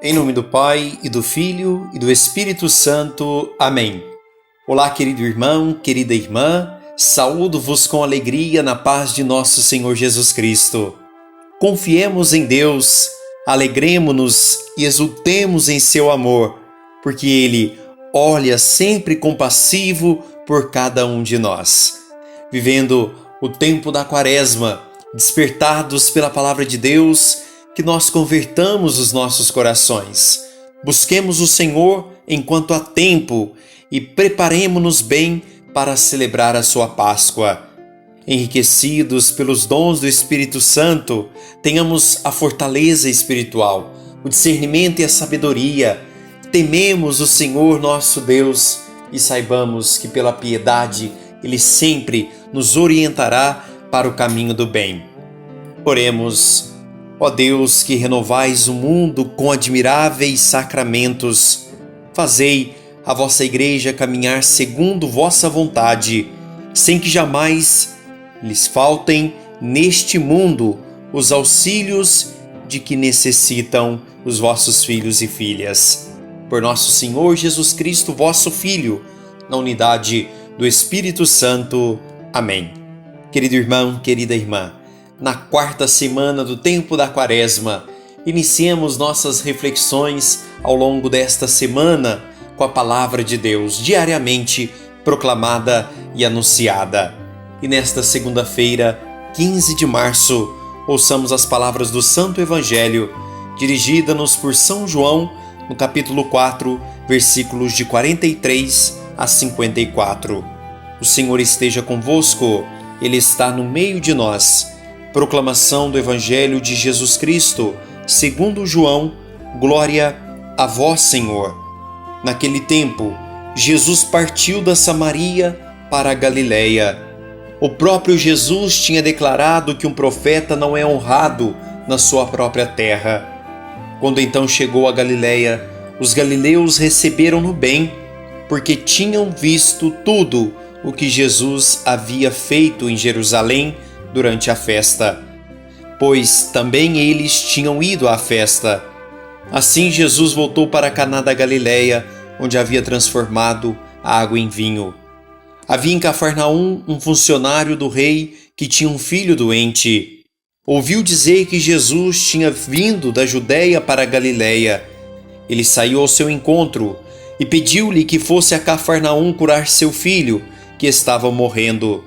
Em nome do Pai, e do Filho, e do Espírito Santo. Amém. Olá, querido irmão, querida irmã, saúdo-vos com alegria na paz de nosso Senhor Jesus Cristo. Confiemos em Deus, alegremo-nos e exultemos em seu amor, porque Ele olha sempre compassivo por cada um de nós. Vivendo o tempo da Quaresma, despertados pela palavra de Deus, que nós convertamos os nossos corações. Busquemos o Senhor enquanto há tempo e preparemo-nos bem para celebrar a sua Páscoa. Enriquecidos pelos dons do Espírito Santo, tenhamos a fortaleza espiritual, o discernimento e a sabedoria. Tememos o Senhor nosso Deus e saibamos que pela piedade Ele sempre nos orientará para o caminho do bem. Oremos. Ó Deus, que renovais o mundo com admiráveis sacramentos, fazei a vossa Igreja caminhar segundo vossa vontade, sem que jamais lhes faltem neste mundo os auxílios de que necessitam os vossos filhos e filhas. Por nosso Senhor Jesus Cristo, vosso Filho, na unidade do Espírito Santo. Amém. Querido irmão, querida irmã, na quarta semana do tempo da Quaresma, iniciemos nossas reflexões ao longo desta semana com a palavra de Deus diariamente proclamada e anunciada. E nesta segunda-feira, 15 de março, ouçamos as palavras do Santo Evangelho, dirigida-nos por São João, no capítulo 4, versículos de 43 a 54. O Senhor esteja convosco, Ele está no meio de nós. Proclamação do Evangelho de Jesus Cristo, segundo João. Glória a vós, Senhor. Naquele tempo, Jesus partiu da Samaria para a Galiléia. O próprio Jesus tinha declarado que um profeta não é honrado na sua própria terra. Quando então chegou a Galiléia, os galileus receberam-no bem, porque tinham visto tudo o que Jesus havia feito em Jerusalém durante a festa, pois também eles tinham ido à festa. Assim Jesus voltou para Caná da Galiléia, onde havia transformado a água em vinho. Havia em Cafarnaum um funcionário do rei que tinha um filho doente. Ouviu dizer que Jesus tinha vindo da Judéia para a Galiléia. Ele saiu ao seu encontro e pediu-lhe que fosse a Cafarnaum curar seu filho, que estava morrendo.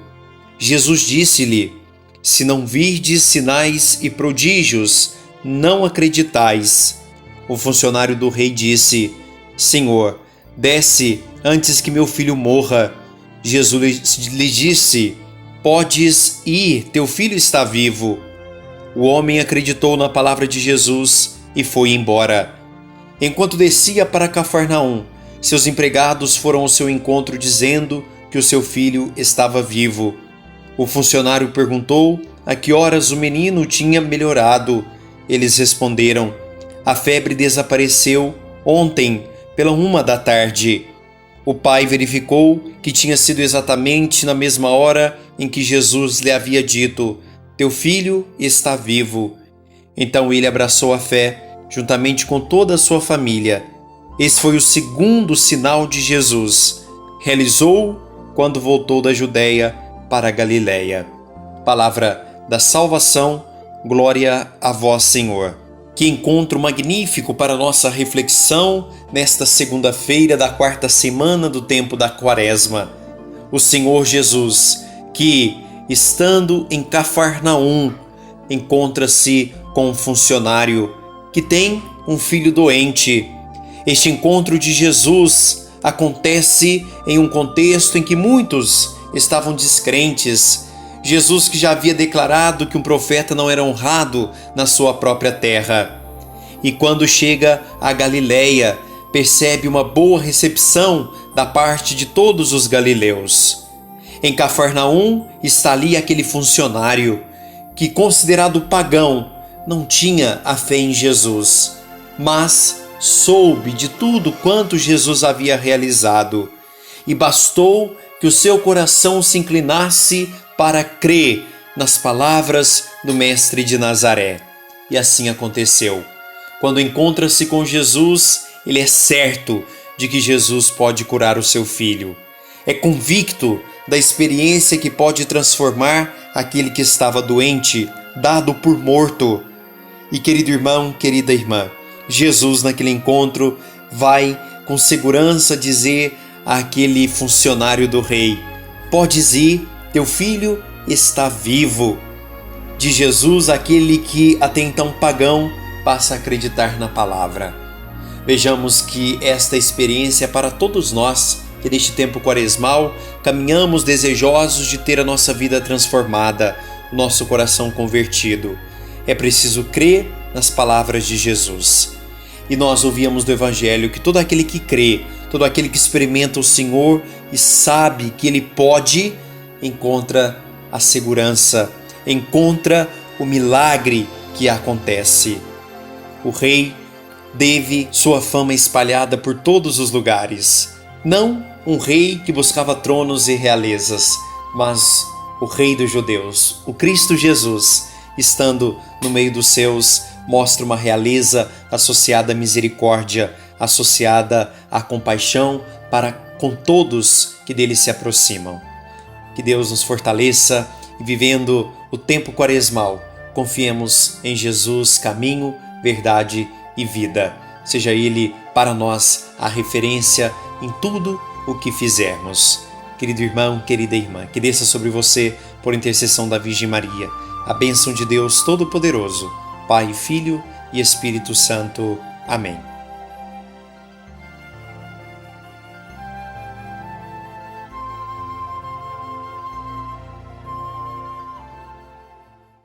Jesus disse-lhe: se não virdes sinais e prodígios, não acreditais. O funcionário do rei disse: Senhor, desce antes que meu filho morra. Jesus lhe disse: podes ir, teu filho está vivo. O homem acreditou na palavra de Jesus e foi embora. Enquanto descia para Cafarnaum, seus empregados foram ao seu encontro dizendo que o seu filho estava vivo. O funcionário perguntou a que horas o menino tinha melhorado. Eles responderam: a febre desapareceu ontem, pela 1 da tarde. O pai verificou que tinha sido exatamente na mesma hora em que Jesus lhe havia dito: teu filho está vivo. Então ele abraçou a fé, juntamente com toda a sua família. Esse foi o segundo sinal de Jesus. Realizou quando voltou da Judéia para a Galiléia. Palavra da salvação, glória a vós, Senhor. Que encontro magnífico para nossa reflexão nesta segunda-feira da quarta semana do tempo da Quaresma. O Senhor Jesus, que, estando em Cafarnaum, encontra-se com um funcionário que tem um filho doente. Este encontro de Jesus acontece em um contexto em que muitos estavam descrentes. Jesus, que já havia declarado que um profeta não era honrado na sua própria terra. E quando chega a Galiléia, percebe uma boa recepção da parte de todos os galileus. Em Cafarnaum está ali aquele funcionário que, considerado pagão, não tinha a fé em Jesus, mas soube de tudo quanto Jesus havia realizado, e bastou que o seu coração se inclinasse para crer nas palavras do Mestre de Nazaré. E assim aconteceu. Quando encontra-se com Jesus, ele é certo de que Jesus pode curar o seu filho. É convicto da experiência que pode transformar aquele que estava doente, dado por morto. E querido irmão, querida irmã, Jesus naquele encontro vai com segurança dizer àquele funcionário do rei: podes ir, teu filho está vivo. De Jesus, aquele que até então pagão passa a acreditar na palavra. Vejamos que esta experiência é para todos nós que neste tempo quaresmal caminhamos desejosos de ter a nossa vida transformada, o nosso coração convertido. É preciso crer nas palavras de Jesus. E nós ouvíamos do Evangelho que todo aquele que crê, todo aquele que experimenta o Senhor e sabe que Ele pode, encontra a segurança, encontra o milagre que acontece. O rei teve sua fama espalhada por todos os lugares. Não um rei que buscava tronos e realezas, mas o Rei dos judeus, o Cristo Jesus, estando no meio dos seus, mostra uma realeza associada à misericórdia, associada à compaixão para com todos que dele se aproximam. Que Deus nos fortaleça e, vivendo o tempo quaresmal, confiemos em Jesus, caminho, verdade e vida. Seja Ele para nós a referência em tudo o que fizermos. Querido irmão, querida irmã, que desça sobre você, por intercessão da Virgem Maria, a bênção de Deus Todo-Poderoso, Pai, Filho e Espírito Santo. Amém.